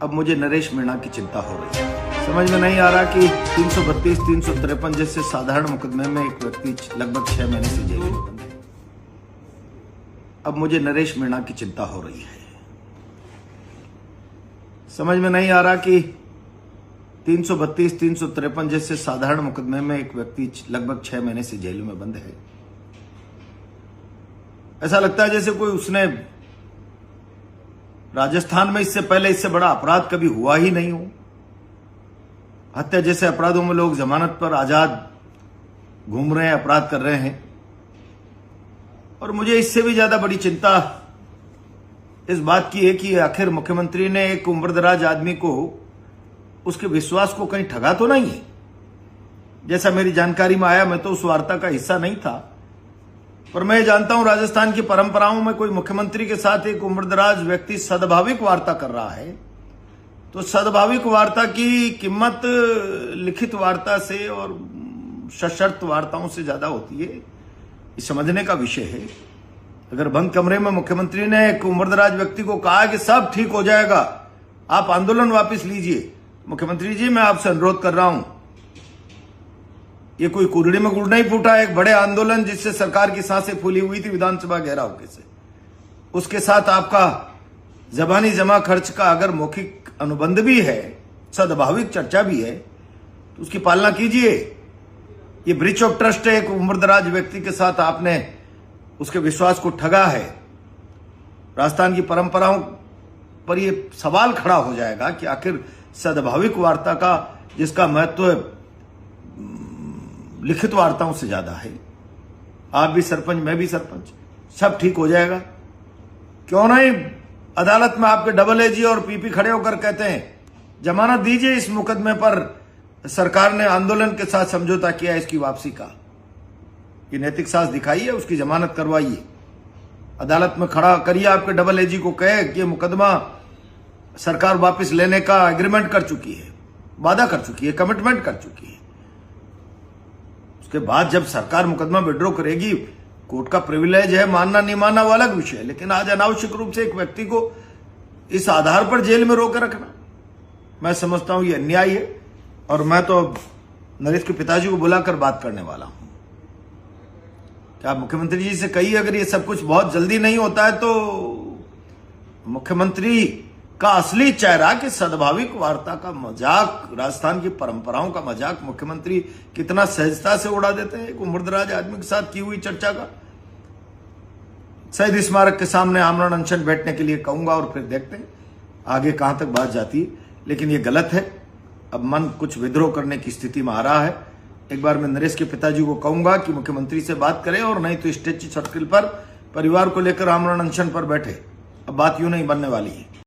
अब मुझे नरेश मीणा की चिंता हो रही है। समझ में नहीं आ रहा कि 332, 353 जैसे साधारण मुकदमे में एक व्यक्ति लगभग 6 महीने से जेल में बंद है। अब मुझे नरेश मीणा की चिंता हो रही है। समझ में नहीं आ रहा कि 332, 353 जैसे साधारण मुकदमे में एक व्यक्ति लगभग 6 महीने से जेल में बंद है। ऐसा लगता है जैसे कोई उसने राजस्थान में इससे पहले इससे बड़ा अपराध कभी हुआ ही नहीं हो। हत्या जैसे अपराधों में लोग जमानत पर आजाद घूम रहे हैं, अपराध कर रहे हैं। और मुझे इससे भी ज्यादा बड़ी चिंता इस बात की है कि आखिर मुख्यमंत्री ने एक उम्रदराज आदमी को उसके विश्वास को कहीं ठगा तो नहीं है। जैसा मेरी जानकारी में आया, मैं तो उस वार्ता का हिस्सा नहीं था, पर मैं जानता हूं राजस्थान की परंपराओं में कोई मुख्यमंत्री के साथ एक उम्रदराज व्यक्ति सद्भाविक वार्ता कर रहा है तो सद्भाविक वार्ता की कीमत लिखित वार्ता से और सशर्त वार्ताओं से ज्यादा होती है। ये समझने का विषय है। अगर बंद कमरे में मुख्यमंत्री ने एक उम्रदराज व्यक्ति को कहा कि सब ठीक हो जाएगा, आप आंदोलन वापस लीजिए, मुख्यमंत्री जी मैं आपसे अनुरोध कर रहा हूं, ये कोई कुरड़ी में गुड़ नहीं फूटा। एक बड़े आंदोलन जिससे सरकार की सांसें फूली हुई थी विधानसभा घेराव के से, उसके साथ आपका जबानी जमा खर्च का अगर मौखिक अनुबंध भी है, सद्भाविक चर्चा भी है, तो उसकी पालना कीजिए। ये ब्रीच ऑफ ट्रस्ट है। एक उम्रदराज व्यक्ति के साथ आपने उसके विश्वास को ठगा है। राजस्थान की परंपराओं पर यह सवाल खड़ा हो जाएगा कि आखिर सद्भाविक वार्ता का जिसका महत्व लिखित वार्ताओं से ज्यादा है। आप भी सरपंच, मैं भी सरपंच, सब ठीक हो जाएगा। क्यों नहीं अदालत में आपके डबल एजी और पीपी खड़े होकर कहते हैं जमानत दीजिए, इस मुकदमे पर सरकार ने आंदोलन के साथ समझौता किया, इसकी वापसी का ये नैतिक साहस दिखाइए, उसकी जमानत करवाइए, अदालत में खड़ा करिए। आपके डबल एजी को कहे कि मुकदमा सरकार वापस लेने का एग्रीमेंट कर चुकी है, वादा कर चुकी है, कमिटमेंट कर चुकी है। उसके बाद जब सरकार मुकदमा विड्रॉ करेगी, कोर्ट का प्रिविलेज है, मानना नहीं मानना वो अलग विषय है। लेकिन आज अनावश्यक रूप से एक व्यक्ति को इस आधार पर जेल में रोके रखना, मैं समझता हूं ये अन्याय है। और मैं तो नरेश के पिताजी को बुलाकर बात करने वाला हूं कि आप मुख्यमंत्री जी से कहिए, अगर ये सब कुछ बहुत जल्दी नहीं होता है तो मुख्यमंत्री का असली चेहरा कि सद्भाविक वार्ता का मजाक, राजस्थान की परंपराओं का मजाक मुख्यमंत्री कितना सहजता से उड़ा देते हैं। एक उम्रदराज आदमी के साथ की हुई चर्चा का शहीद स्मारक के सामने आमरण अनशन बैठने के लिए कहूंगा और फिर देखते हैं आगे कहां तक बात जाती है। लेकिन ये गलत है। अब मन कुछ विद्रोह करने की स्थिति में आ रहा है। एक बार मैं नरेश के पिताजी को कहूंगा कि मुख्यमंत्री से बात करें, और नहीं तो स्टेच्यू सर्किल पर परिवार को लेकर आमरण अनशन पर बैठे। अब बात यूं नहीं बनने वाली है।